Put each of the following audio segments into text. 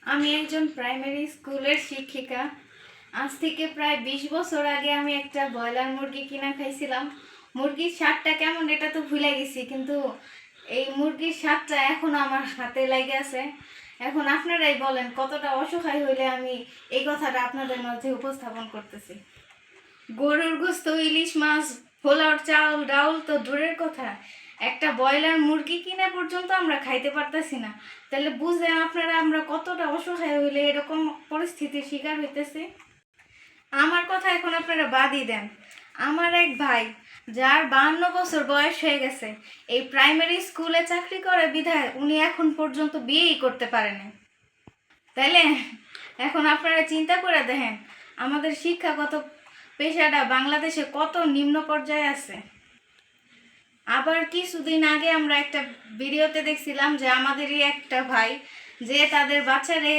আমি একজন প্রাইমারি স্কুলের শিক্ষিকা। আজ থেকে প্রায় 20 বছর আগে আমি একটা ব্রয়লার মুরগি কিনা খাইছিলাম। মুরগির স্বাদটা কেমন এটা তো ভুলে গেছি, কিন্তু এই মুরগির স্বাদটা এখন আমার হাতে লেগে আছে। এখন আপনারাই বলেন কতটা অসহায় হইলে আমি এই কথাটা আপনাদের মাঝে উপস্থাপন করতেছি। গরুর গোস্ত, ইলিশ মাছ, পোলাওর চাউল ডাউল তো দূরের কথা, একটা ব্রয়লার মুরগি কিনা পর্যন্ত আমরা খাইতে পারতেছি না। তাহলে বুঝলেন আপনারা আমরা কতটা অসহায় হইলে এরকম পরিস্থিতির শিকার হইতেছি। আমার কথা এখন আপনারা বাদই দেন। আমার এক ভাই, যার 52 বছর বয়স হয়ে গেছে, এই প্রাইমারি স্কুলে চাকরি করে বিধায় উনি এখন পর্যন্ত বিয়েই করতে পারেনি। তাইলে এখন আপনারা চিন্তা করে দেখেন আমাদের শিক্ষাগত পেশাটা বাংলাদেশে কত নিম্ন পর্যায়ে আছে। আবার কিছুদিন আগে আমরা একটা ভিডিওতে দেখছিলাম যে আমাদেরই একটা ভাই, যে তাদের বাচ্চারে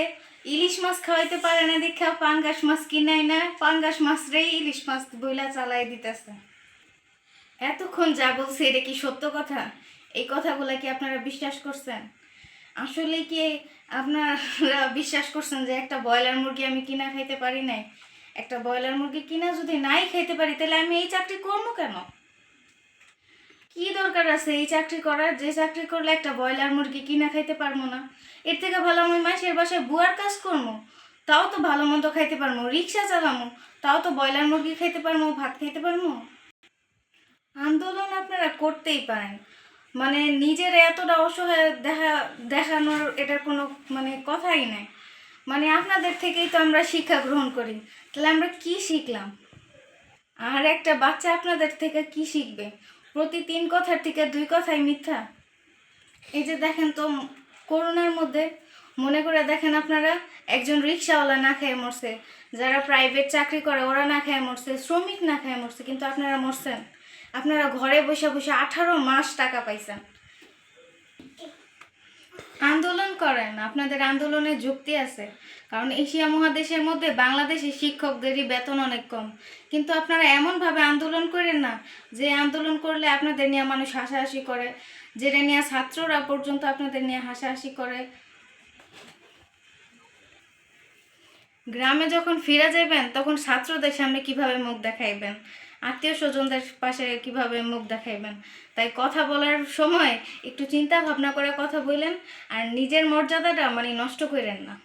ইলিশ মাছ খাওয়াইতে পারে না দেখা পাঙ্গাস মাছ কিনাই না, পাঙ্গাস মাছ রে ইলিশ মাছ বইলা চালাই দিতেছে। এতক্ষণ যা বলছে এটা কি সত্য কথা? এই কথাগুলো কি আপনারা বিশ্বাস করছেন? আসলে কি আপনারা বিশ্বাস করছেন যে একটা ব্রয়লার মুরগি আমি কিনা খাইতে পারি নাই? একটা ব্রয়লার মুরগি কিনা যদি নাই খাইতে পারি, তাহলে আমি এই চাকরি করবো কেন? কি দরকার আছে এই চাকরি করার, যে চাকরি করলে একটা ব্রয়লার মুরগি কিনা খাইতে পারবো না? এর থেকে ভালো আমি মাসের বাসায় বুয়ার কাজ করবো, তাও তো ভালো মন্দ খাইতে পারবো। রিক্সা চালামো, তাও তো ব্রয়লার মুরগি খাইতে পারবো, ভাত খাইতে পারবো। আন্দোলন আপনারা করতেই পারেন, মানে নিজের এতটা অসহায় দেখানোর এটার কোনো কথাই নাই। আপনাদের থেকেই তো আমরা শিক্ষা গ্রহণ করি, তাহলে আমরা কি শিখলাম? আর একটা বাচ্চা আপনাদের থেকে কি শিখবে? প্রতি 3 কথার থেকে 2 কথাই মিথ্যা। এই যে দেখেন তো, করোনার মধ্যে মনে করে দেখেন আপনারা, একজন রিক্সাওয়ালা না খেয়ে মরছে, যারা প্রাইভেট চাকরি করে ওরা না খেয়ে মরছে, শ্রমিক না খেয়ে মরছে, কিন্তু আপনারা মরছেন। আপনারা ঘরে বসে বসে 18 মাস টাকা পাইছেন। আন্দোলন করেন, আপনাদের আন্দোলনে যুক্তি আছে, কারণ এশিয়া মহাদেশের মধ্যে বাংলাদেশের শিক্ষকদেরই বেতন অনেক কম। কিন্তু আপনারা এমনভাবে আন্দোলন করেন না যে আন্দোলন করলে আপনাদের নিয়ে মানুষ হাসাহাসি করে, যেটা নিয়ে ছাত্ররা পর্যন্ত আপনাদের নিয়ে হাসাহাসি করে। গ্রামে যখন ফিরে যাবেন তখন ছাত্রদের সামনে কিভাবে মুখ দেখাইবেন, আত্মীয় স্বজনদের পাশে কিভাবে মুখ দেখাইবেন? তাই কথা বলার সময় একটু চিন্তা ভাবনা করে কথা বললেন, আর নিজের মর্যাদাটা নষ্ট করেন না।